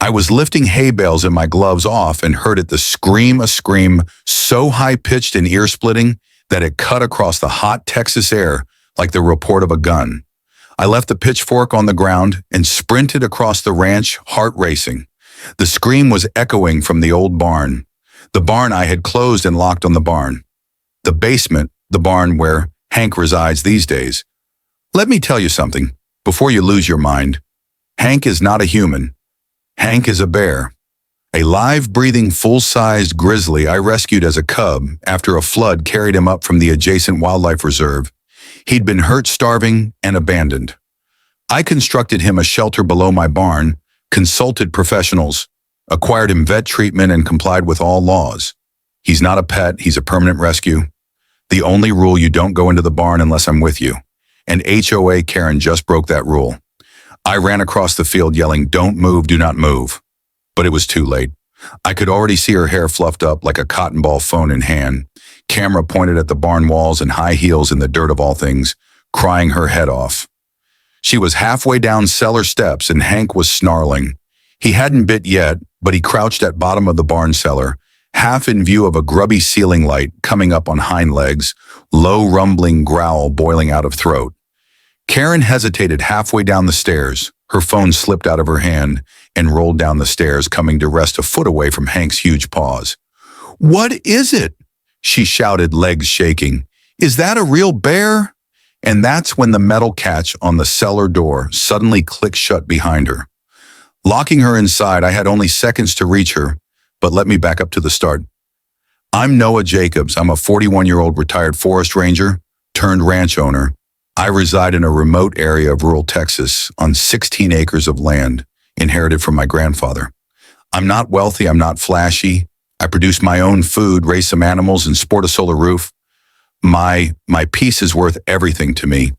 I was lifting hay bales and my gloves off and heard a scream so high-pitched and ear-splitting that it cut across the hot Texas air like the report of a gun. I left the pitchfork on the ground and sprinted across the ranch, heart racing. The scream was echoing from the old barn. The barn I had closed and locked on the barn. The basement, the barn where Hank resides these days. Let me tell you something, before you lose your mind. Hank is not a human. Hank is a bear. A live, breathing, full-sized grizzly I rescued as a cub after a flood carried him up from the adjacent wildlife reserve. He'd been hurt, starving, and abandoned. I constructed him a shelter below my barn, consulted professionals, acquired him vet treatment, and complied with all laws. He's not a pet, he's a permanent rescue. The only rule: you don't go into the barn unless I'm with you. And HOA Karen just broke that rule. I ran across the field yelling, "Don't move, do not move." But it was too late. I could already see her hair fluffed up like a cotton ball, phone in hand, camera pointed at the barn walls and high heels in the dirt of all things, crying her head off. She was halfway down cellar steps and Hank was snarling. He hadn't bit yet, but he crouched at bottom of the barn cellar, half in view of a grubby ceiling light coming up on hind legs, low rumbling growl boiling out of throat. Karen hesitated halfway down the stairs. Her phone slipped out of her hand and rolled down the stairs, coming to rest a foot away from Hank's huge paws. "What is it?" she shouted, legs shaking. "Is that a real bear?" And that's when the metal catch on the cellar door suddenly clicked shut behind her. Locking her inside, I had only seconds to reach her, but let me back up to the start. I'm Noah Jacobs. I'm a 41-year-old retired forest ranger turned ranch owner. I reside in a remote area of rural Texas on 16 acres of land inherited from my grandfather. I'm not wealthy, I'm not flashy. I produce my own food, raise some animals, and sport a solar roof. My peace is worth everything to me.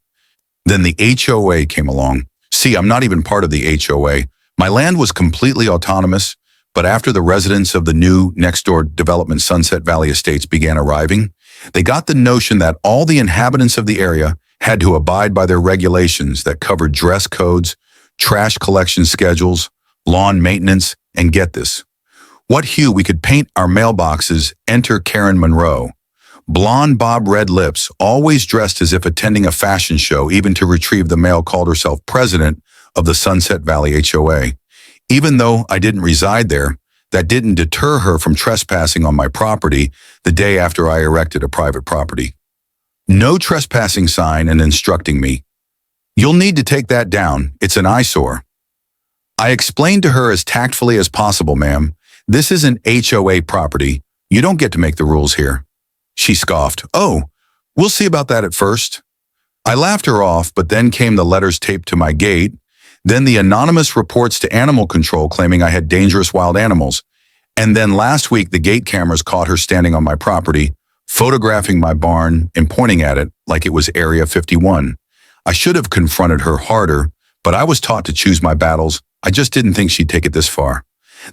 Then the HOA came along. See, I'm not even part of the HOA. My land was completely autonomous, but after the residents of the new next-door development Sunset Valley Estates began arriving, they got the notion that all the inhabitants of the area had to abide by their regulations that covered dress codes, trash collection schedules, lawn maintenance, and get this, what hue we could paint our mailboxes. Enter Karen Monroe. Blonde bob red lips, always dressed as if attending a fashion show, even to retrieve the mail, called herself president of the Sunset Valley HOA. Even though I didn't reside there, that didn't deter her from trespassing on my property the day after I erected a private property. No trespassing sign and instructing me, "You'll need to take that down. It's an eyesore." I explained to her as tactfully as possible, "Ma'am, this is an HOA property. You don't get to make the rules here." She scoffed, "Oh, we'll see about that at first." I laughed her off, but then came the letters taped to my gate, then the anonymous reports to animal control claiming I had dangerous wild animals. And then last week, the gate cameras caught her standing on my property, photographing my barn and pointing at it like it was Area 51. I should have confronted her harder, but I was taught to choose my battles. I just didn't think she'd take it this far.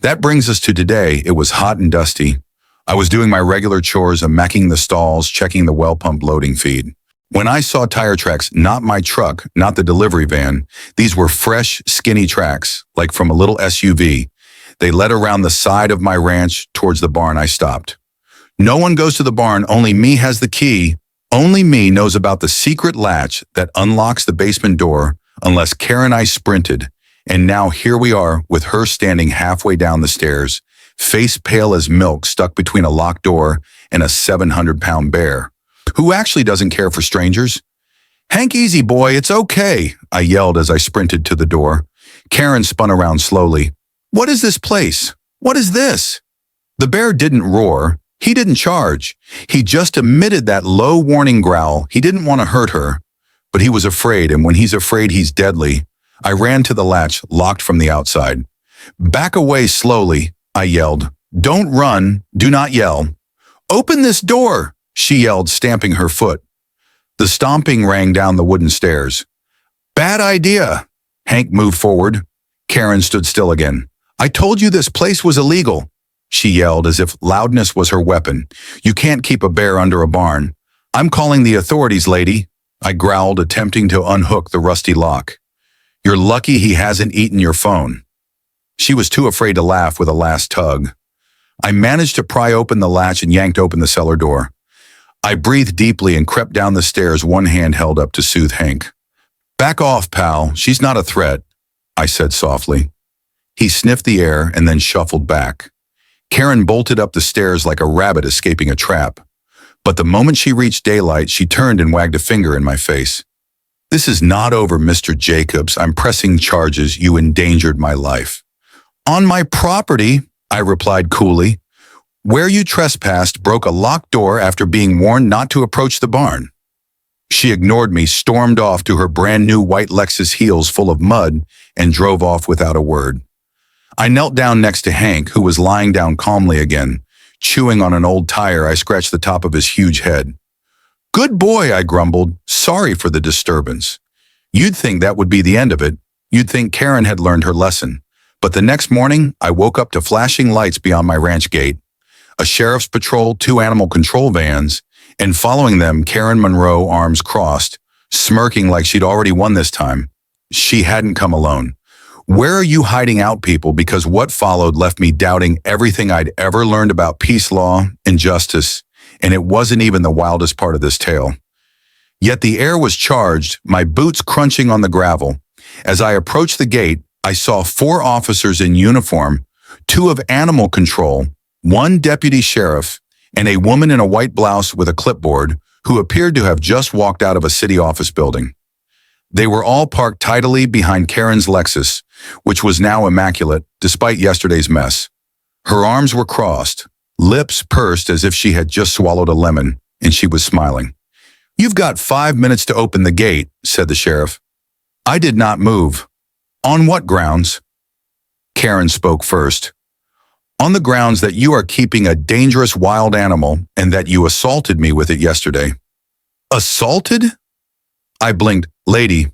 That brings us to today. It was hot and dusty. I was doing my regular chores of macking the stalls, checking the well pump loading feed, when I saw tire tracks, not my truck, not the delivery van. These were fresh, skinny tracks, like from a little SUV. They led around the side of my ranch towards the barn. I stopped. No one goes to the barn, only me has the key. Only me knows about the secret latch that unlocks the basement door, unless Karen and I sprinted. And now here we are with her standing halfway down the stairs, face pale as milk, stuck between a locked door and a 700-pound bear, who actually doesn't care for strangers. "Hank, easy boy, it's okay," I yelled as I sprinted to the door. Karen spun around slowly. "What is this place? What is this?" The bear didn't roar. He didn't charge. He just emitted that low warning growl. He didn't want to hurt her, but he was afraid, and when he's afraid, he's deadly. I ran to the latch, locked from the outside. "Back away slowly," I yelled. "Don't run. Do not yell." "Open this door," she yelled, stamping her foot. The stomping rang down the wooden stairs. "Bad idea." Hank moved forward. Karen stood still again. "I told you this place was illegal," she yelled as if loudness was her weapon. "You can't keep a bear under a barn." "I'm calling the authorities, lady," I growled, attempting to unhook the rusty lock. "You're lucky he hasn't eaten your phone." She was too afraid to laugh with a last tug. I managed to pry open the latch and yanked open the cellar door. I breathed deeply and crept down the stairs, one hand held up to soothe Hank. "Back off, pal. She's not a threat," I said softly. He sniffed the air and then shuffled back. Karen bolted up the stairs like a rabbit escaping a trap. But the moment she reached daylight, she turned and wagged a finger in my face. "This is not over, Mr. Jacobs. I'm pressing charges. You endangered my life." "On my property," I replied coolly. "Where you trespassed broke a locked door after being warned not to approach the barn." She ignored me, stormed off to her brand new white Lexus heels full of mud, and drove off without a word. I knelt down next to Hank, who was lying down calmly again. Chewing on an old tire, I scratched the top of his huge head. "Good boy," I grumbled. "Sorry for the disturbance." You'd think that would be the end of it. You'd think Karen had learned her lesson. But the next morning, I woke up to flashing lights beyond my ranch gate, a sheriff's patrol, 2 animal control vans, and following them, Karen Monroe, arms crossed, smirking like she'd already won this time. She hadn't come alone. Where are you hiding out, people? Because what followed left me doubting everything I'd ever learned about peace law and justice, and it wasn't even the wildest part of this tale. Yet the air was charged, my boots crunching on the gravel. As I approached the gate, I saw 4 officers in uniform, 2 of animal control, 1 deputy sheriff, and a woman in a white blouse with a clipboard who appeared to have just walked out of a city office building. They were all parked tidily behind Karen's Lexus, which was now immaculate despite yesterday's mess. Her arms were crossed, lips pursed as if she had just swallowed a lemon, and she was smiling. "You've got 5 minutes to open the gate," said the sheriff. I did not move. "On what grounds?" Karen spoke first. "On the grounds that you are keeping a dangerous wild animal and that you assaulted me with it yesterday." "Assaulted?" I blinked. "Lady,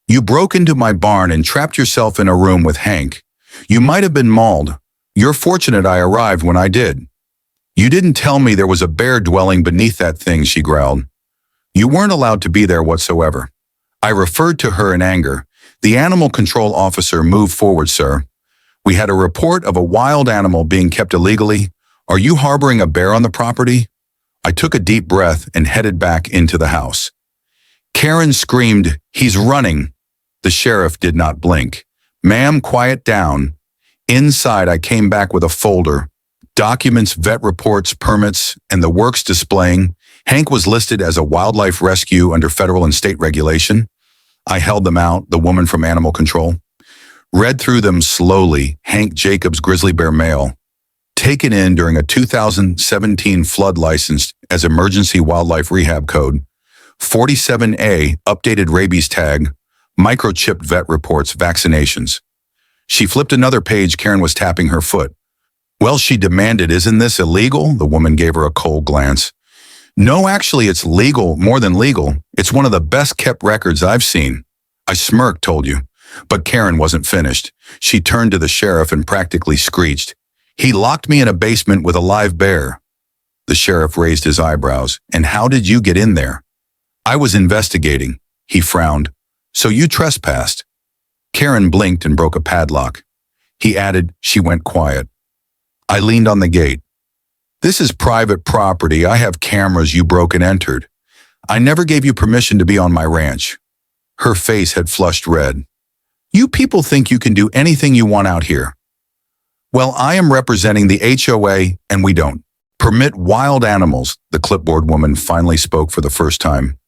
you broke into my barn and trapped yourself in a room with Hank. You might have been mauled. You're fortunate I arrived when I did." "You didn't tell me there was a bear dwelling beneath that thing," she growled. "You weren't allowed to be there whatsoever." I referred to her in anger. "The animal control officer moved forward, sir. We had a report of a wild animal being kept illegally. Are you harboring a bear on the property?" I took a deep breath and headed back into the house. Karen screamed, "He's running." The sheriff did not blink. "Ma'am, quiet down." Inside, I came back with a folder, documents, vet reports, permits, and the works displaying Hank was listed as a wildlife rescue under federal and state regulation. I held them out, the woman from animal control. Read through them slowly. Hank Jacobs, grizzly bear male. Taken in during a 2017 flood licensed as emergency wildlife rehab code. 47A, updated rabies tag, microchipped vet reports, vaccinations. She flipped another page. Karen was tapping her foot. "Well," she demanded, "isn't this illegal?" The woman gave her a cold glance. "No, actually, it's legal, more than legal. It's one of the best kept records I've seen." I smirked, "Told you." But Karen wasn't finished. She turned to the sheriff and practically screeched, "He locked me in a basement with a live bear." The sheriff raised his eyebrows. "And how did you get in there?" "I was investigating." He frowned. "So you trespassed?" Karen blinked and broke a padlock. He added, "She went quiet." I leaned on the gate. "This is private property. I have cameras. You broke and entered. I never gave you permission to be on my ranch." Her face had flushed red. "You people think you can do anything you want out here." "Well, I am representing the HOA, and we don't permit wild animals." The clipboard woman finally spoke for the first time.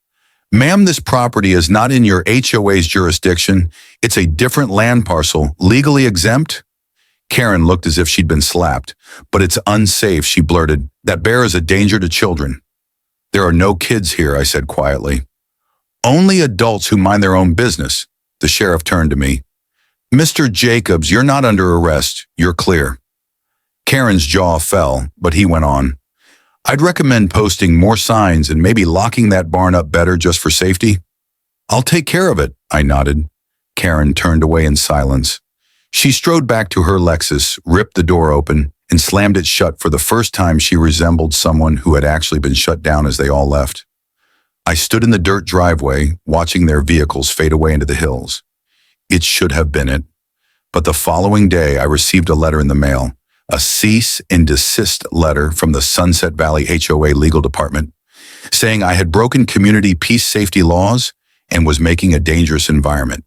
"Ma'am, this property is not in your HOA's jurisdiction. It's a different land parcel, legally exempt." Karen looked as if she'd been slapped. "But it's unsafe," she blurted. "That bear is a danger to children." "There are no kids here," I said quietly. "Only adults who mind their own business." The sheriff turned to me. "Mr. Jacobs, you're not under arrest. You're clear." Karen's jaw fell, but he went on. "I'd recommend posting more signs and maybe locking that barn up better just for safety." "I'll take care of it," I nodded. Karen turned away in silence. She strode back to her Lexus, ripped the door open, and slammed it shut. For the first time, she resembled someone who had actually been shut down as they all left. I stood in the dirt driveway, watching their vehicles fade away into the hills. It should have been it. But the following day, I received a letter in the mail, a cease and desist letter from the Sunset Valley HOA legal department, saying I had broken community peace safety laws and was making a dangerous environment.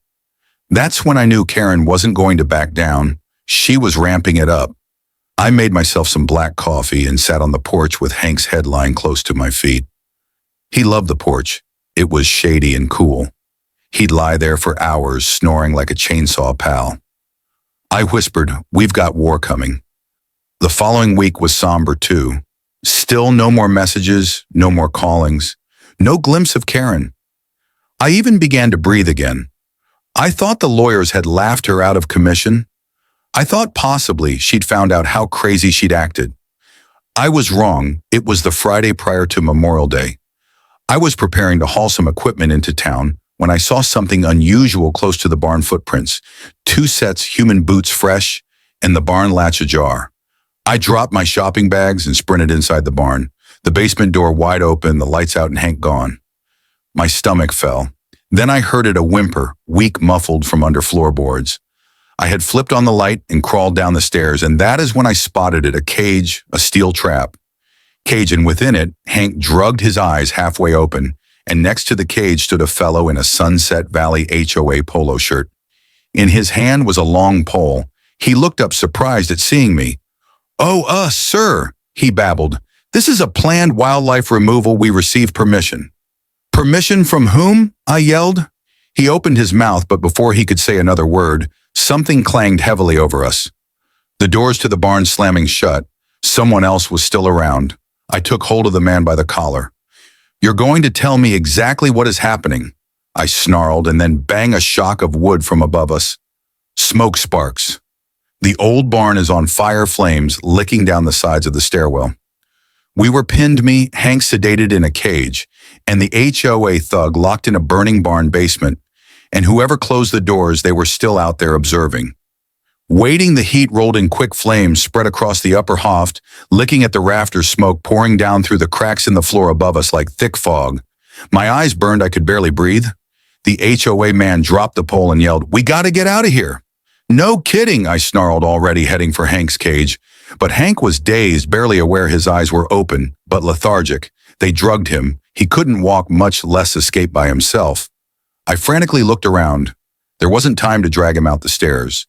That's when I knew Karen wasn't going to back down. She was ramping it up. I made myself some black coffee and sat on the porch with Hank's head lying close to my feet. He loved the porch. It was shady and cool. He'd lie there for hours, snoring like a chainsaw pal. I whispered, "We've got war coming." The following week was somber too. Still no more messages, no more callings, no glimpse of Karen. I even began to breathe again. I thought the lawyers had laughed her out of commission. I thought possibly she'd found out how crazy she'd acted. I was wrong. It was the Friday prior to Memorial Day. I was preparing to haul some equipment into town when I saw something unusual close to the barn footprints. 2 sets human boots fresh and the barn latch ajar. I dropped my shopping bags and sprinted inside the barn, the basement door wide open, the lights out and Hank gone. My stomach fell. Then I heard it, a whimper, weak, muffled from under floorboards. I had flipped on the light and crawled down the stairs, and that is when I spotted it, a cage, a steel trap. Cage, and within it, Hank drugged his eyes halfway open, and next to the cage stood a fellow in a Sunset Valley HOA polo shirt. In his hand was a long pole. He looked up surprised at seeing me. "Oh, sir," he babbled. "This is a planned wildlife removal. We received permission." "Permission from whom?" I yelled. He opened his mouth, but before he could say another word, something clanged heavily over us. The doors to the barn slamming shut. Someone else was still around. I took hold of the man by the collar. "You're going to tell me exactly what is happening," I snarled, and then bang, a shock of wood from above us. Smoke sparks. The old barn is on fire, flames licking down the sides of the stairwell. We were pinned, me, Hank sedated in a cage, and the HOA thug locked in a burning barn basement, and whoever closed the doors, they were still out there observing. Waiting, the heat rolled in quick flames, spread across the upper loft, licking at the rafters, smoke pouring down through the cracks in the floor above us like thick fog. My eyes burned, I could barely breathe. The HOA man dropped the pole and yelled, "We gotta get out of here." "No kidding," I snarled, already heading for Hank's cage. But Hank was dazed, barely aware his eyes were open, but lethargic. They drugged him. He couldn't walk, much less escape by himself. I frantically looked around. There wasn't time to drag him out the stairs.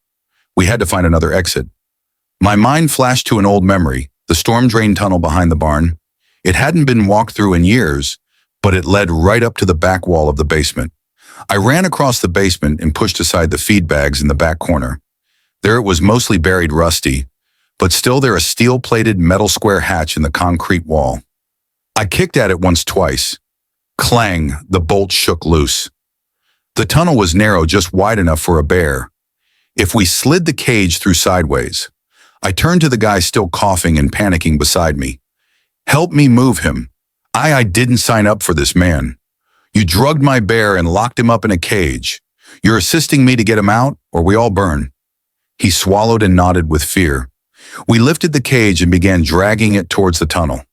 We had to find another exit. My mind flashed to an old memory, the storm drain tunnel behind the barn. It hadn't been walked through in years, but it led right up to the back wall of the basement. I ran across the basement and pushed aside the feed bags in the back corner. There it was, mostly buried, rusty, but still there, a steel-plated metal square hatch in the concrete wall. I kicked at it once, twice. Clang, the bolt shook loose. The tunnel was narrow, just wide enough for a bear. If we slid the cage through sideways. I turned to the guy still coughing and panicking beside me. "Help me move him. I didn't sign up for this, man. You drugged my bear and locked him up in a cage. You're assisting me to get him out, or we all burn." He swallowed and nodded with fear. We lifted the cage and began dragging it towards the tunnel.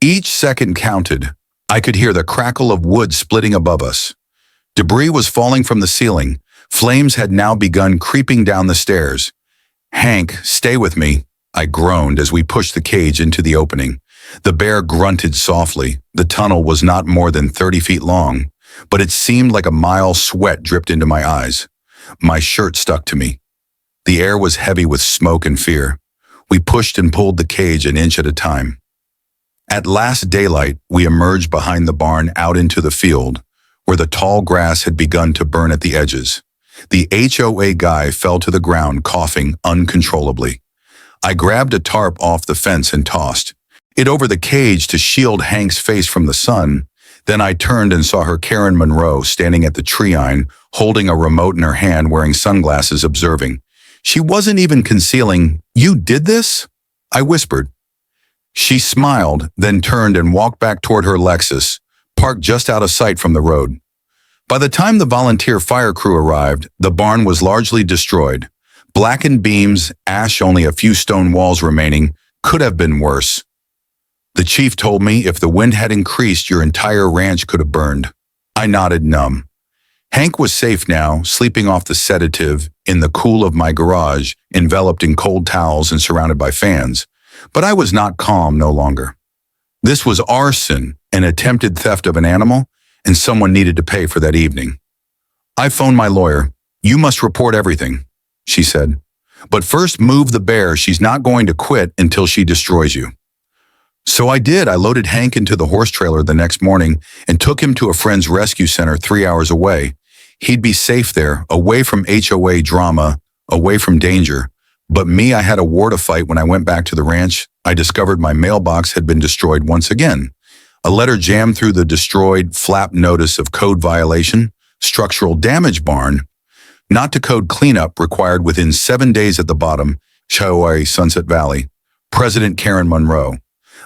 Each second counted. I could hear the crackle of wood splitting above us. Debris was falling from the ceiling. Flames had now begun creeping down the stairs. "Hank, stay with me," I groaned as we pushed the cage into the opening. The bear grunted softly. The tunnel was not more than 30 feet long, but it seemed like a mile. Sweat dripped into my eyes. My shirt stuck to me. The air was heavy with smoke and fear. We pushed and pulled the cage an inch at a time. At last daylight, we emerged behind the barn out into the field, where the tall grass had begun to burn at the edges. The HOA guy fell to the ground, coughing uncontrollably. I grabbed a tarp off the fence and tossed it over the cage to shield Hank's face from the sun. Then I turned and saw her, Karen Monroe, standing at the tree line, holding a remote in her hand, wearing sunglasses, observing. She wasn't even concealing. "You did this?" I whispered. She smiled, then turned and walked back toward her Lexus, parked just out of sight from the road. By the time the volunteer fire crew arrived, the barn was largely destroyed. Blackened beams, ash, only a few stone walls remaining. Could have been worse. The chief told me if the wind had increased, your entire ranch could have burned. I nodded, numb. Hank was safe now, sleeping off the sedative in the cool of my garage, enveloped in cold towels and surrounded by fans. But I was not calm no longer. This was arson, an attempted theft of an animal, and someone needed to pay for that evening. I phoned my lawyer. "You must report everything," she said. "But first move the bear. She's not going to quit until she destroys you." So I did. I loaded Hank into the horse trailer the next morning and took him to a friend's rescue center 3 hours away. He'd be safe there, away from HOA drama, away from danger. But me, I had a war to fight when I went back to the ranch. I discovered my mailbox had been destroyed once again. A letter jammed through the destroyed flap notice of code violation, structural damage barn, not to code cleanup required within 7 days at the bottom, HOA Sunset Valley, President Karen Monroe.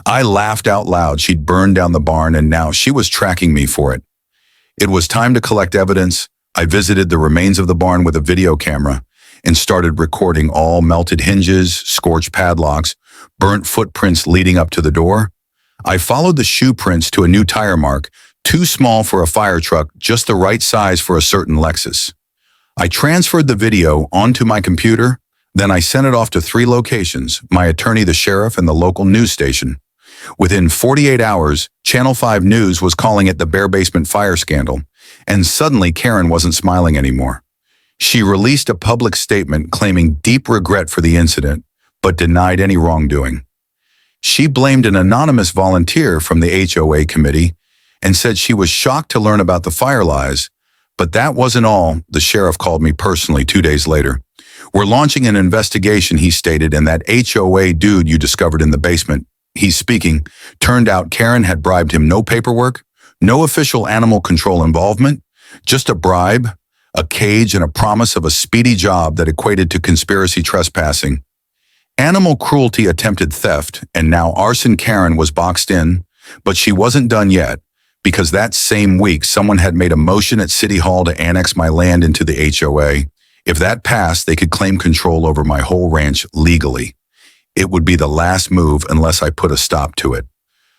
I laughed out loud. She'd burned down the barn and now she was tracking me for it. It was time to collect evidence. I visited the remains of the barn with a video camera and started recording all melted hinges, scorched padlocks, burnt footprints leading up to the door. I followed the shoe prints to a new tire mark, too small for a fire truck, just the right size for a certain Lexus. I transferred the video onto my computer, then I sent it off to 3 locations, my attorney, the sheriff, and the local news station. Within 48 hours, Channel 5 News was calling it the Bear Basement Fire Scandal, and suddenly Karen wasn't smiling anymore. She released a public statement claiming deep regret for the incident, but denied any wrongdoing. She blamed an anonymous volunteer from the HOA committee and said she was shocked to learn about the fire lies. But that wasn't all. The sheriff called me personally 2 days later. "We're launching an investigation," he stated, "and that HOA dude you discovered in the basement," he's speaking, turned out Karen had bribed him. No paperwork, no official animal control involvement, just a bribe, a cage, and a promise of a speedy job that equated to conspiracy trespassing. Animal cruelty, attempted theft, and now arson. Karen was boxed in, but she wasn't done yet, because that same week someone had made a motion at City Hall to annex my land into the HOA. If that passed, they could claim control over my whole ranch legally. It would be the last move unless I put a stop to it.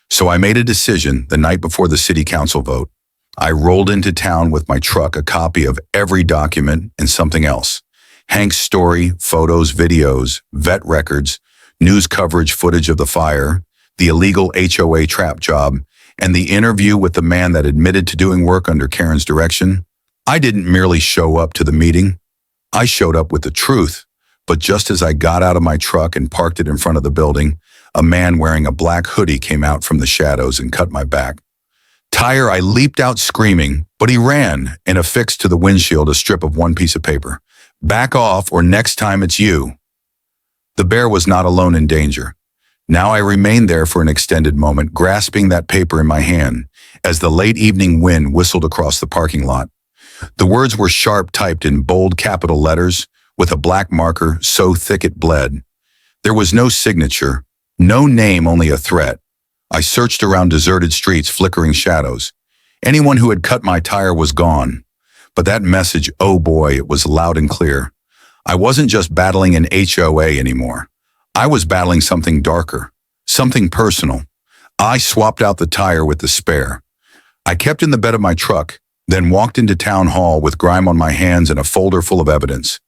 So I made a decision the night before the city council vote. I rolled into town with my truck, a copy of every document and something else. Hank's story, photos, videos, vet records, news coverage, footage of the fire, the illegal HOA trap job, and the interview with the man that admitted to doing work under Karen's direction. I didn't merely show up to the meeting. I showed up with the truth. But just as I got out of my truck and parked it in front of the building, a man wearing a black hoodie came out from the shadows and cut my back. Tire, I leaped out screaming, but he ran and affixed to the windshield a strip of one piece of paper. "Back off, or next time it's you." The bear was not alone in danger. Now I remained there for an extended moment, grasping that paper in my hand, as the late evening wind whistled across the parking lot. The words were sharp typed in bold capital letters, with a black marker so thick it bled. There was no signature, no name, only a threat. I searched around deserted streets, flickering shadows. Anyone who had cut my tire was gone. But that message, oh boy, it was loud and clear. I wasn't just battling an HOA anymore. I was battling something darker, something personal. I swapped out the tire with the spare. I kept in the bed of my truck, then walked into town hall with grime on my hands and a folder full of evidence.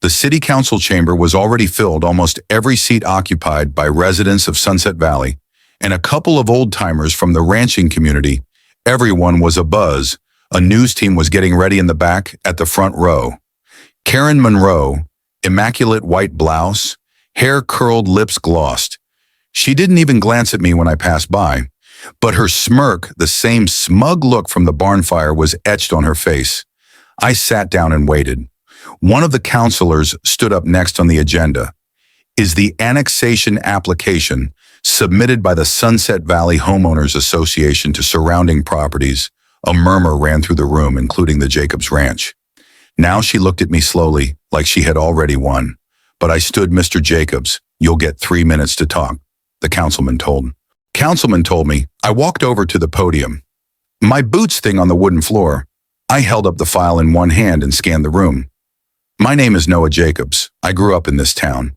The city council chamber was already filled, almost every seat occupied by residents of Sunset Valley, and a couple of old-timers from the ranching community. Everyone was abuzz. A news team was getting ready in the back, at the front row. Karen Monroe, immaculate white blouse, hair curled, lips glossed. She didn't even glance at me when I passed by, but her smirk, the same smug look from the barn fire, was etched on her face. I sat down and waited. One of the counselors stood up next on the agenda. "Is the annexation application submitted by the Sunset Valley Homeowners Association to surrounding properties?" A murmur ran through the room, including the Jacobs Ranch. Now she looked at me slowly, like she had already won. But I stood. "Mr. Jacobs, you'll get 3 minutes to talk," the councilman told me. I walked over to the podium. My boots thing on the wooden floor. I held up the file in one hand and scanned the room. "My name is Noah Jacobs. I grew up in this town.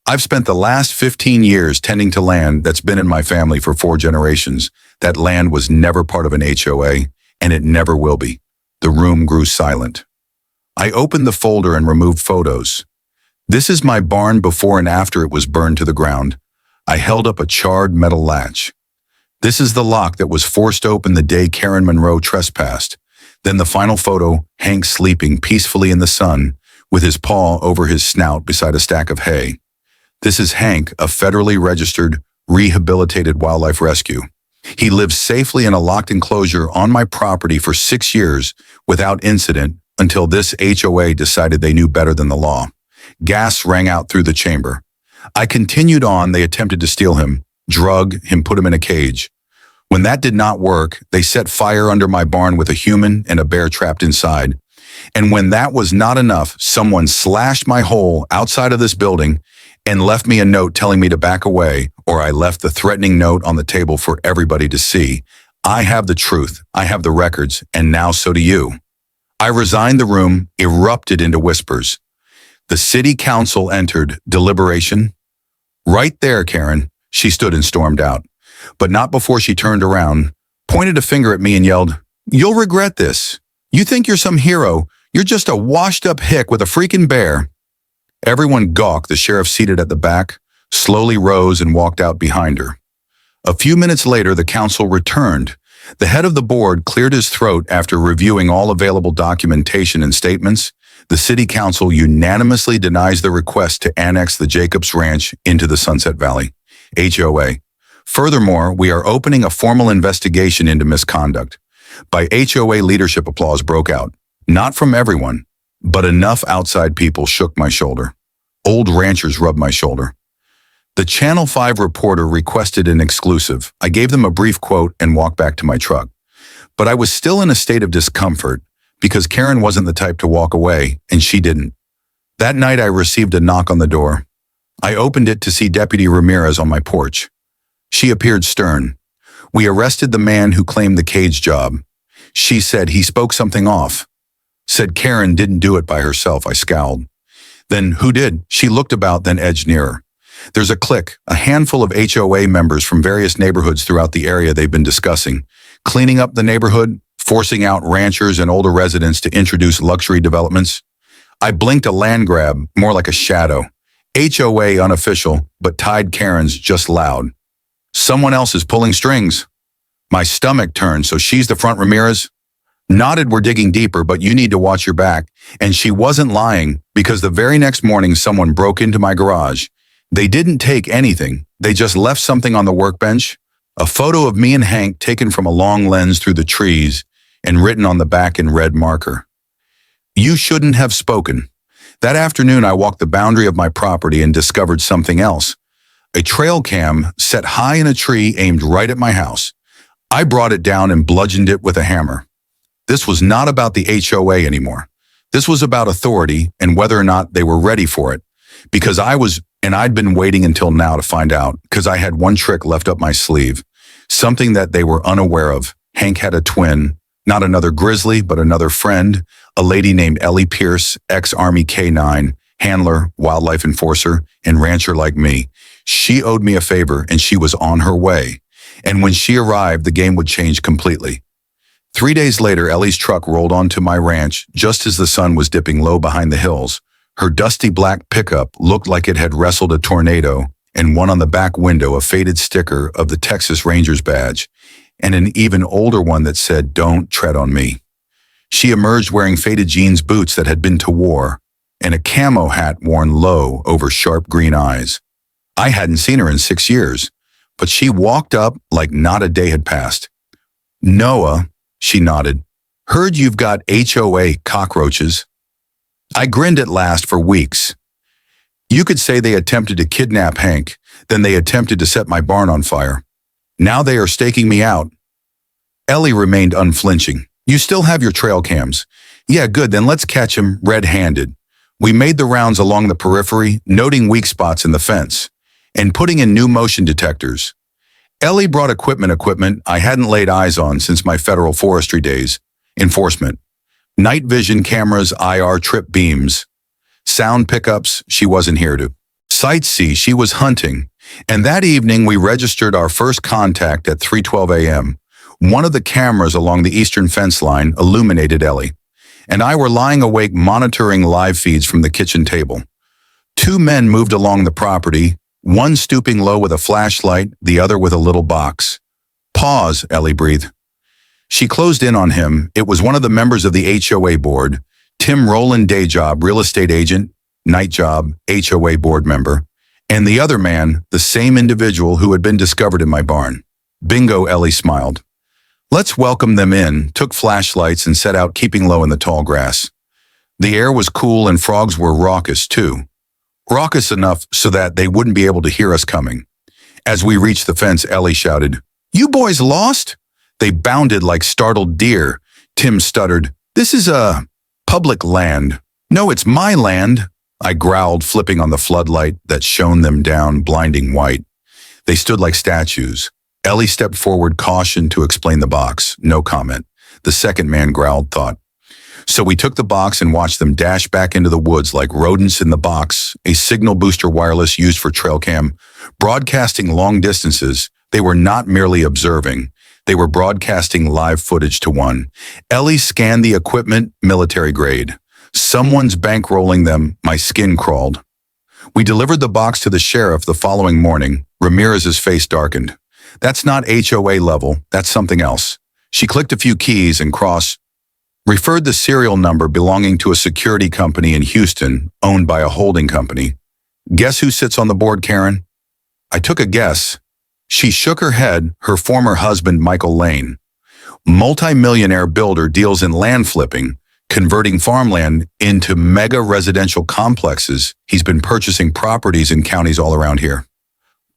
I've spent the last 15 years tending to land that's been in my family for 4 generations. That land was never part of an HOA, and it never will be." The room grew silent. I opened the folder and removed photos. This is my barn before and after it was burned to the ground. I held up a charred metal latch. This is the lock that was forced open the day Karen Monroe trespassed. Then the final photo, Hank sleeping peacefully in the sun, with his paw over his snout beside a stack of hay. This is Hank, a federally registered, rehabilitated wildlife rescue. He lived safely in a locked enclosure on my property for 6 years without incident until this HOA decided they knew better than the law. Gas rang out through the chamber. I continued on. They attempted to steal him, drug him, put him in a cage. When that did not work, they set fire under my barn with a human and a bear trapped inside. And when that was not enough, someone slashed my hole outside of this building and left me a note telling me to back away, or I left the threatening note on the table for everybody to see. I have the truth, I have the records, and now so do you. I resigned. The room erupted into whispers. The city council entered. Deliberation? Right there, Karen. She stood and stormed out. But not before she turned around, pointed a finger at me and yelled, "You'll regret this. You think you're some hero. You're just a washed-up hick with a freaking bear." Everyone gawked. The sheriff, seated at the back, slowly rose and walked out behind her. A few minutes later, the council returned. The head of the board cleared his throat after reviewing all available documentation and statements. The city council unanimously denies the request to annex the Jacobs Ranch into the Sunset Valley HOA. Furthermore, we are opening a formal investigation into misconduct. By HOA leadership, applause broke out. Not from everyone, but enough outside people shook my shoulder. Old ranchers rubbed my shoulder. The Channel 5 reporter requested an exclusive. I gave them a brief quote and walked back to my truck. But I was still in a state of discomfort because Karen wasn't the type to walk away, and she didn't. That night, I received a knock on the door. I opened it to see Deputy Ramirez on my porch. She appeared stern. "We arrested the man who claimed the cage job." She said he spoke something off. Said Karen didn't do it by herself. I scowled. "Then who did?" She looked about, then edged nearer. "There's a clique, a handful of HOA members from various neighborhoods throughout the area they've been discussing. Cleaning up the neighborhood, forcing out ranchers and older residents to introduce luxury developments." I blinked. A land grab, more like a shadow. HOA unofficial, but tied Karen's just loud. "Someone else is pulling strings." My stomach turned. "So she's the front, Ramirez?" Nodded. "We're digging deeper, but you need to watch your back." And she wasn't lying, because the very next morning someone broke into my garage. They didn't take anything. They just left something on the workbench. A photo of me and Hank taken from a long lens through the trees and written on the back in red marker. "You shouldn't have spoken." That afternoon, I walked the boundary of my property and discovered something else. A trail cam set high in a tree aimed right at my house. I brought it down and bludgeoned it with a hammer. This was not about the HOA anymore. This was about authority and whether or not they were ready for it. Because I'd been waiting until now to find out, because I had one trick left up my sleeve. Something that they were unaware of. Hank had a twin, not another grizzly, but another friend, a lady named Ellie Pierce, ex-Army K-9, handler, wildlife enforcer, and rancher like me. She owed me a favor, and she was on her way. And when she arrived, the game would change completely. 3 days later, Ellie's truck rolled onto my ranch just as the sun was dipping low behind the hills. Her dusty black pickup looked like it had wrestled a tornado, and one on the back window a faded sticker of the Texas Rangers badge, and an even older one that said, "Don't tread on me." She emerged wearing faded jeans boots that had been to war, and a camo hat worn low over sharp green eyes. I hadn't seen her in 6 years, but she walked up like not a day had passed. "Noah," she nodded, "heard you've got HOA cockroaches." I grinned at last. For weeks. You could say they attempted to kidnap Hank, then they attempted to set my barn on fire. Now they are staking me out. Ellie remained unflinching. "You still have your trail cams?" "Yeah, good, then let's catch him red-handed." We made the rounds along the periphery, noting weak spots in the fence, and putting in new motion detectors. Ellie brought equipment I hadn't laid eyes on since my federal forestry days. Enforcement. Night vision cameras, IR trip beams. Sound pickups, she wasn't here to. Sightsee, she was hunting. And that evening we registered our first contact at 3:12 a.m. One of the cameras along the eastern fence line illuminated Ellie, and I were lying awake monitoring live feeds from the kitchen table. Two men moved along the property, one stooping low with a flashlight, the other with a little box. "Pause," Ellie breathed. She closed in on him. It was one of the members of the HOA board, Tim Rowland, day job, real estate agent, night job, HOA board member, and the other man, the same individual who had been discovered in my barn. "Bingo," Ellie smiled. "Let's welcome them in," took flashlights and set out, keeping low in the tall grass. The air was cool and frogs were raucous too. Raucous enough so that they wouldn't be able to hear us coming. As we reached the fence, Ellie shouted, "You boys lost?" They bounded like startled deer. Tim stuttered, "This is public land." "No, it's my land," I growled, flipping on the floodlight that shone them down, blinding white. They stood like statues. Ellie stepped forward, caution to explain the box. No comment. The second man growled thought. So we took the box and watched them dash back into the woods like rodents in the box, a signal booster wireless used for trail cam, broadcasting long distances. They were not merely observing. They were broadcasting live footage to one. Ellie scanned the equipment, military grade. Someone's bankrolling them. My skin crawled. We delivered the box to the sheriff the following morning. Ramirez's face darkened. "That's not HOA level. That's something else." She clicked a few keys and referred the serial number belonging to a security company in Houston, owned by a holding company. "Guess who sits on the board, Karen?" I took a guess. She shook her head. Her former husband, Michael Lane. Multi-millionaire builder, deals in land flipping, converting farmland into mega residential complexes. He's been purchasing properties in counties all around here.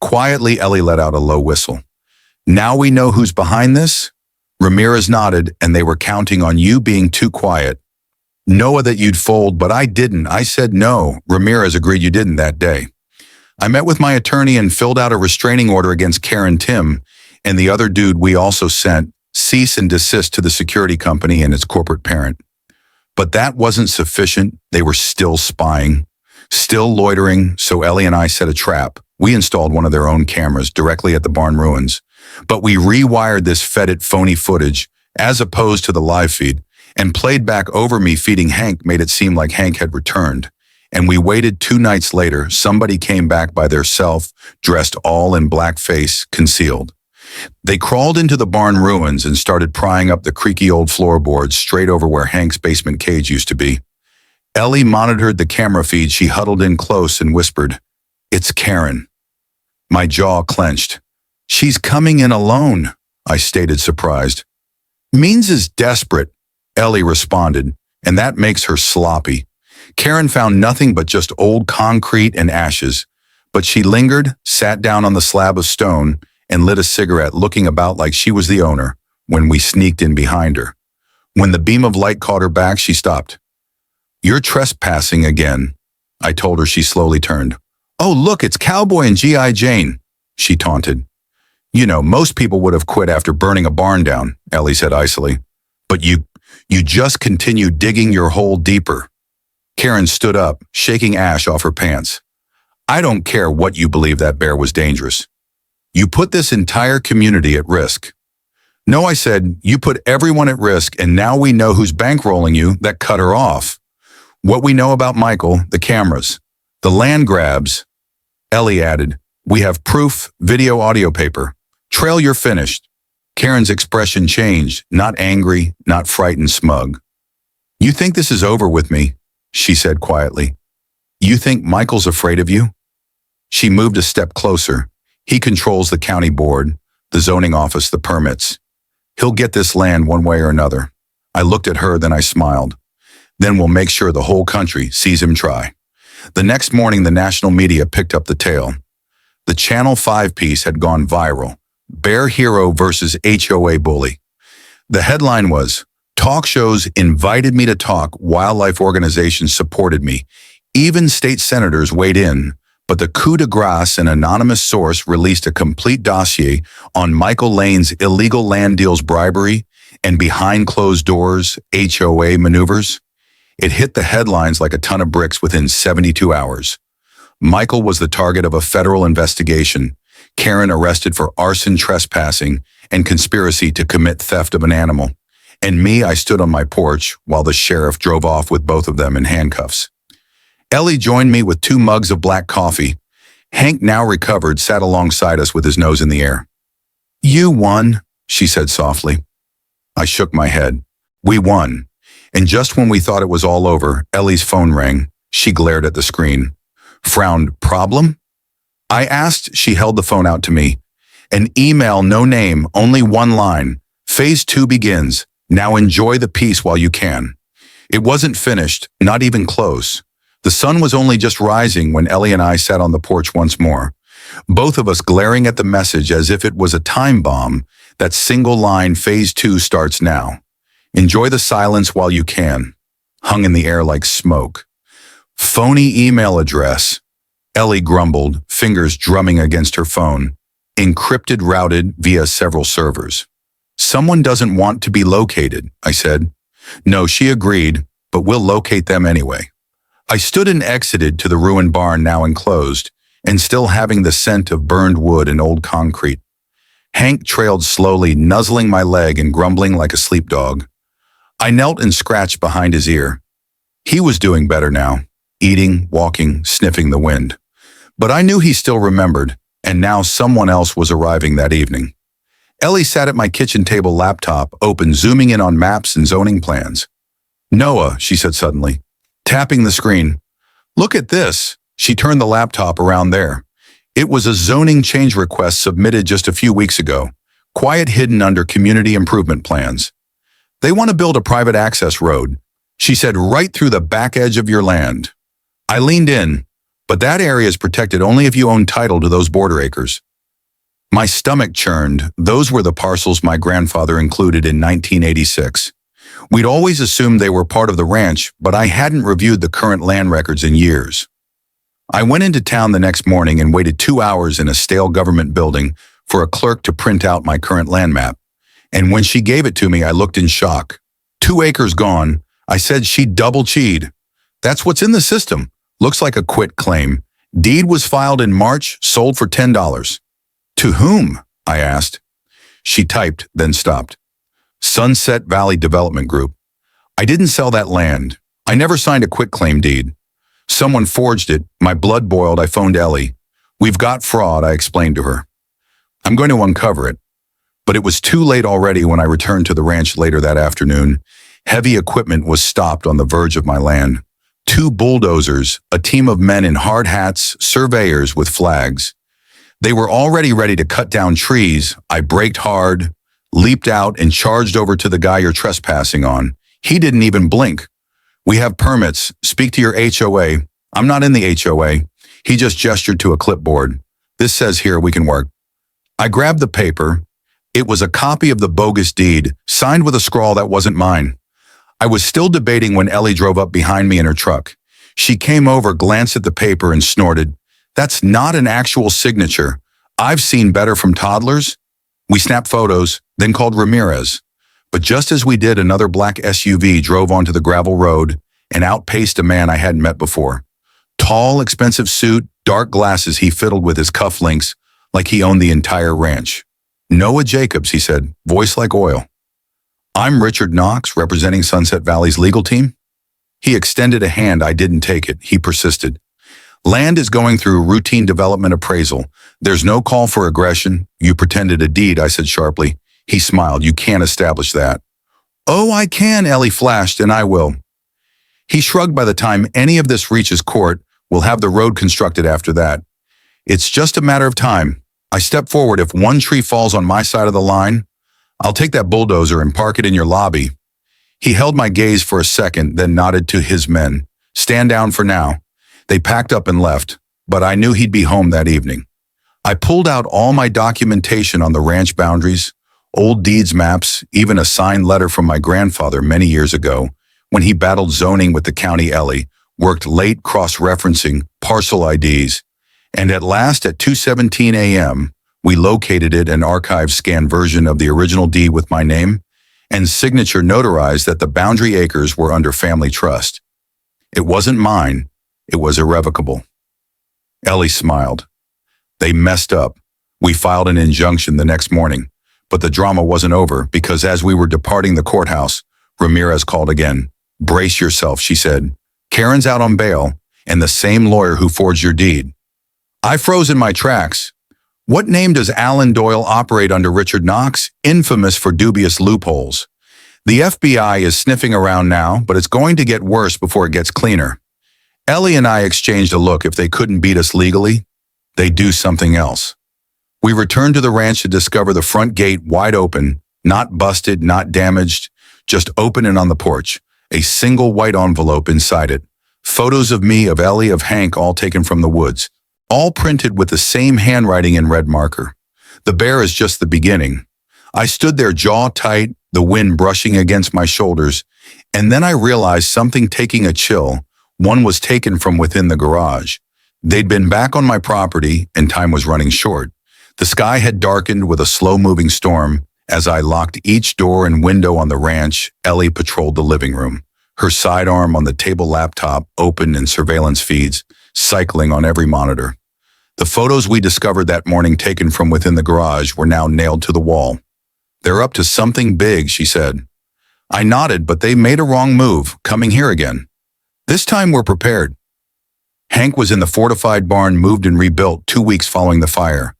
Quietly, Ellie let out a low whistle. "Now we know who's behind this?" Ramirez nodded, "And they were counting on you being too quiet. Noah, that you'd fold, but I didn't. I said no." Ramirez agreed you didn't that day. "I met with my attorney and filled out a restraining order against Karen, Tim, and the other dude. We also sent cease and desist to the security company and its corporate parent. But that wasn't sufficient. They were still spying, still loitering, so Ellie and I set a trap. We installed one of their own cameras directly at the barn ruins. But we rewired this fed phony footage, as opposed to the live feed, and played back over me feeding Hank made it seem like Hank had returned. And we waited 2 nights later. Somebody came back by their self, dressed all in blackface, concealed. They crawled into the barn ruins and started prying up the creaky old floorboards straight over where Hank's basement cage used to be. Ellie monitored the camera feed. She huddled in close and whispered, "It's Karen." My jaw clenched. "She's coming in alone," I stated, surprised. "Means is desperate," Ellie responded, "and that makes her sloppy." Karen found nothing but just old concrete and ashes, but she lingered, sat down on the slab of stone, and lit a cigarette, looking about like she was the owner, when we sneaked in behind her. When the beam of light caught her back, she stopped. "You're trespassing again," I told her. She slowly turned. "Oh, look, it's Cowboy and G.I. Jane," she taunted. "You know, most people would have quit after burning a barn down," Ellie said icily. "But you just continue digging your hole deeper." Karen stood up, shaking ash off her pants. "I don't care what you believe, that bear was dangerous. You put this entire community at risk." "No," I said, "you put everyone at risk, and now we know who's bankrolling you. That cut her off. What we know about Michael, the cameras, the land grabs." Ellie added, "We have proof, video, audio, paper. Trail, you're finished." Karen's expression changed, not angry, not frightened, smug. "You think this is over with me?" she said quietly. "You think Michael's afraid of you?" She moved a step closer. "He controls the county board, the zoning office, the permits. He'll get this land one way or another." I looked at her, then I smiled. "Then we'll make sure the whole country sees him try." The next morning, the national media picked up the tale. The Channel 5 piece had gone viral. "Bear Hero versus HOA Bully." The headline was, "Talk shows invited me to talk, wildlife organizations supported me. Even state senators weighed in, but the coup de grace, an anonymous source, released a complete dossier on Michael Lane's illegal land deals, bribery, and behind closed doors HOA maneuvers." It hit the headlines like a ton of bricks within 72 hours. Michael was the target of a federal investigation, Karen arrested for arson, trespassing, and conspiracy to commit theft of an animal. And me, I stood on my porch while the sheriff drove off with both of them in handcuffs. Ellie joined me with 2 mugs of black coffee. Hank, now recovered, sat alongside us with his nose in the air. "You won," she said softly. I shook my head. We won. And just when we thought it was all over, Ellie's phone rang. She glared at the screen. Frowned. "Problem?" I asked. She held the phone out to me. "An email, no name, only 1 line. Phase 2 begins. Now enjoy the peace while you can." It wasn't finished, not even close. The sun was only just rising when Ellie and I sat on the porch once more, both of us glaring at the message as if it was a time bomb. That single line, Phase 2 starts now. Enjoy the silence while you can. Hung in the air like smoke. Phony email address. Ellie grumbled, fingers drumming against her phone. Encrypted, routed via several servers. "Someone doesn't want to be located," I said. "No," she agreed, "but we'll locate them anyway." I stood and exited to the ruined barn, now enclosed, and still having the scent of burned wood and old concrete. Hank trailed slowly, nuzzling my leg and grumbling like a sleepdog. I knelt and scratched behind his ear. He was doing better now, eating, walking, sniffing the wind. But I knew he still remembered, and now someone else was arriving that evening. Ellie sat at my kitchen table, laptop open, zooming in on maps and zoning plans. "Noah," she said suddenly, tapping the screen. "Look at this." She turned the laptop around there. It was a zoning change request submitted just a few weeks ago, quiet, hidden under community improvement plans. "They want to build a private access road," she said, "right through the back edge of your land." I leaned in, "But that area is protected only if you own title to those border acres." My stomach churned. Those were the parcels my grandfather included in 1986. We'd always assumed they were part of the ranch, but I hadn't reviewed the current land records in years. I went into town the next morning and waited 2 hours in a stale government building for a clerk to print out my current land map. And when she gave it to me, I looked in shock. 2 acres gone. I said she'd double-cheated. "That's what's in the system. Looks like a quit claim. Deed was filed in March, sold for $10. "To whom?" I asked. She typed, then stopped. "Sunset Valley Development Group." I didn't sell that land. I never signed a quitclaim deed. Someone forged it. My blood boiled. I phoned Ellie. "We've got fraud," I explained to her. "I'm going to uncover it." But it was too late already when I returned to the ranch later that afternoon. Heavy equipment was stopped on the verge of my land. 2 bulldozers, a team of men in hard hats, surveyors with flags. They were already ready to cut down trees. I braked hard, leaped out, and charged over to the guy you're trespassing on. He didn't even blink. "We have permits. Speak to your HOA. "I'm not in the HOA. He just gestured to a clipboard. "This says here we can work." I grabbed the paper. It was a copy of the bogus deed, signed with a scrawl that wasn't mine. I was still debating when Ellie drove up behind me in her truck. She came over, glanced at the paper, and snorted, "That's not an actual signature. I've seen better from toddlers." We snapped photos, then called Ramirez. But just as we did, another black SUV drove onto the gravel road and outpaced a man I hadn't met before. Tall, expensive suit, dark glasses he fiddled with his cufflinks like he owned the entire ranch. "Noah Jacobs," he said, voice like oil. "I'm Richard Knox, representing Sunset Valley's legal team." He extended a hand. I didn't take it. He persisted. "Land is going through routine development appraisal. There's no call for aggression." "You pretended a deed," I said sharply. He smiled. "You can't establish that." "Oh, I can," Ellie flashed, "and I will." He shrugged. "By the time any of this reaches court, we'll have the road constructed after that. It's just a matter of time." I stepped forward. "If one tree falls on my side of the line, I'll take that bulldozer and park it in your lobby." He held my gaze for a second, then nodded to his men. "Stand down for now." They packed up and left, but I knew he'd be home that evening. I pulled out all my documentation on the ranch boundaries, old deeds, maps, even a signed letter from my grandfather many years ago when he battled zoning with the county. Ellie worked late cross-referencing parcel IDs, and at last at 2:17 a.m., we located it, an archive scanned version of the original deed with my name and signature notarized that the boundary acres were under family trust. It wasn't mine. It was irrevocable. Ellie smiled. "They messed up. We filed an injunction the next morning, But the drama wasn't over because as we were departing the courthouse, Ramirez called again. "Brace yourself," she said. "Karen's out on bail, and the same lawyer who forged your deed." I froze in my tracks. What name does Alan Doyle operate under? Richard Knox, infamous for dubious loopholes. The FBI is sniffing around now, but it's going to get worse before it gets cleaner. Ellie and I exchanged a look. If they couldn't beat us legally, they'd do something else. We returned to the ranch to discover the front gate wide open, not busted, not damaged, just open and on the porch. A single white envelope inside it. Photos of me, of Ellie, of Hank, all taken from the woods. All printed with the same handwriting in red marker. The bear is just the beginning. I stood there jaw tight, the wind brushing against my shoulders, and then I realized something, taking a chill. One was taken from within the garage. They'd been back on my property, and time was running short. The sky had darkened with a slow-moving storm. As I locked each door and window on the ranch, Ellie patrolled the living room, her sidearm on the table laptop open and surveillance feeds cycling on every monitor. The photos we discovered that morning, taken from within the garage, were now nailed to the wall. "They're up to something big," she said. I nodded, but they made a wrong move, coming here again. This time we're prepared. Hank was in the fortified barn, moved and rebuilt 2 weeks following the fire.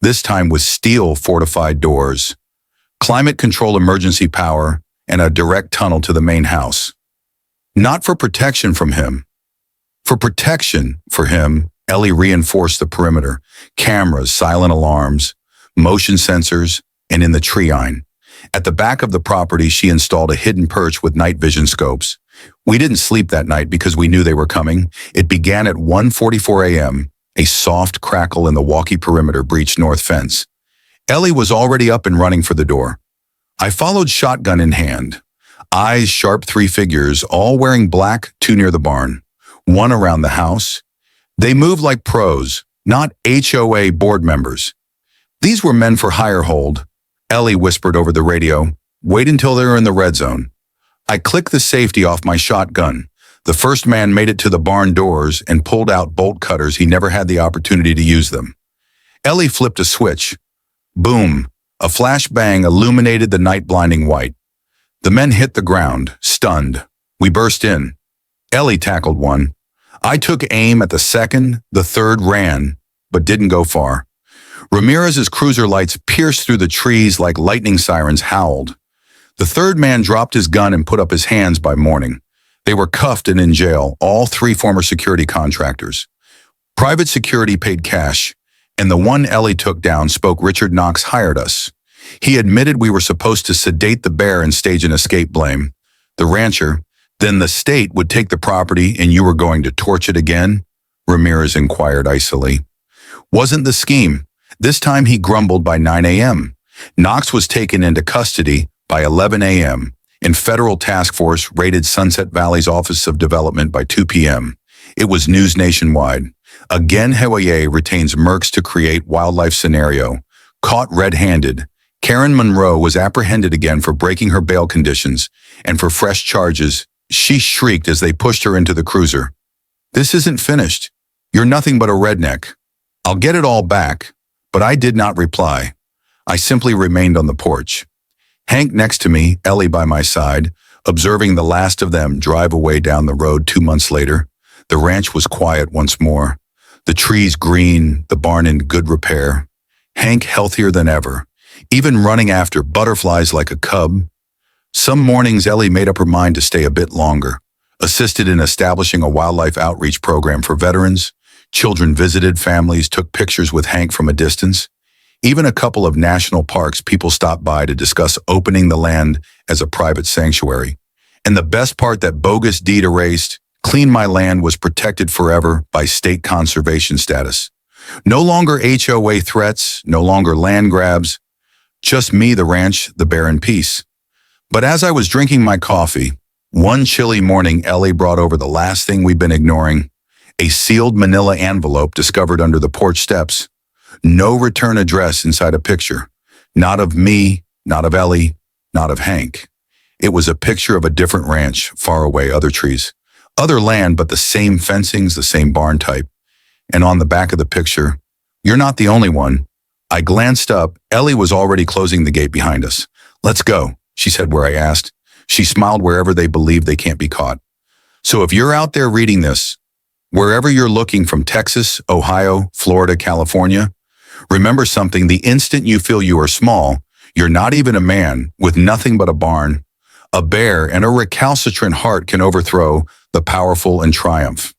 This time with steel fortified doors, climate control emergency power, and a direct tunnel to the main house. Not for protection from him. For protection for him, Ellie reinforced the perimeter. Cameras, silent alarms, motion sensors, and in the tree line. At the back of the property, she installed a hidden perch with night vision scopes. We didn't sleep that night because we knew they were coming. It began at 1:44 a.m. A soft crackle in the walkie perimeter breached north fence. Ellie was already up and running for the door. I followed, shotgun in hand. Eyes sharp, 3 figures, all wearing black, 2 near the barn, 1 around the house. They moved like pros, not HOA board members. These were men for hire hold. Ellie whispered over the radio, "Wait until they're in the red zone." I clicked the safety off my shotgun. The first man made it to the barn doors and pulled out bolt cutters. He never had the opportunity to use them. Ellie flipped a switch. Boom! A flash bang illuminated the night, blinding white. The men hit the ground, stunned. We burst in. Ellie tackled one. I took aim at the second. The third ran, but didn't go far. Ramirez's cruiser lights pierced through the trees like lightning sirens howled. The third man dropped his gun and put up his hands. By morning, they were cuffed and in jail, all 3 former security contractors. Private security paid cash, and the one Ellie took down spoke. Richard Knox hired us. He admitted we were supposed to sedate the bear and stage an escape. Blame the rancher. Then the state would take the property and you were going to torch it again? Ramirez inquired icily. Wasn't the scheme. This time he grumbled. By 9 a.m. Knox was taken into custody. By 11 a.m. and federal task force raided Sunset Valley's Office of Development by 2 p.m. It was news nationwide. Again, HOA retains Mercs to create wildlife scenario. Caught red-handed, Karen Monroe was apprehended again for breaking her bail conditions and for fresh charges. She shrieked as they pushed her into the cruiser. "This isn't finished. You're nothing but a redneck. I'll get it all back." But I did not reply. I simply remained on the porch. Hank next to me, Ellie by my side, observing the last of them drive away down the road. 2 months later, the ranch was quiet once more. The trees green, the barn in good repair. Hank healthier than ever, even running after butterflies like a cub. Some mornings Ellie made up her mind to stay a bit longer, assisted in establishing a wildlife outreach program for veterans. Children visited, families took pictures with Hank from a distance. Even a couple of national parks, people stopped by to discuss opening the land as a private sanctuary. And the best part, that bogus deed erased, Clean My Land was protected forever by state conservation status. No longer HOA threats, no longer land grabs, just me, the ranch, the bear, and peace. But as I was drinking my coffee, one chilly morning, Ellie brought over the last thing we've been ignoring, a sealed manila envelope discovered under the porch steps. No return address inside a picture. Not of me, not of Ellie, not of Hank. It was a picture of a different ranch, far away, other trees, other land, but the same fencings, the same barn type. And on the back of the picture, "You're not the only one. I glanced up. Ellie was already closing the gate behind us. Let's go, she said where I asked. She smiled wherever they believe they can't be caught. So if you're out there reading this, wherever you're looking from Texas, Ohio, Florida, California, remember something: the instant you feel you are small, you're not even a man with nothing but a barn, a bear, and a recalcitrant heart can overthrow the powerful and triumph.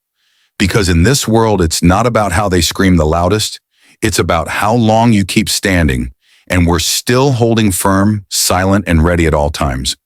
Because in this world, it's not about how they scream the loudest, it's about how long you keep standing, and we're still holding firm, silent, and ready at all times.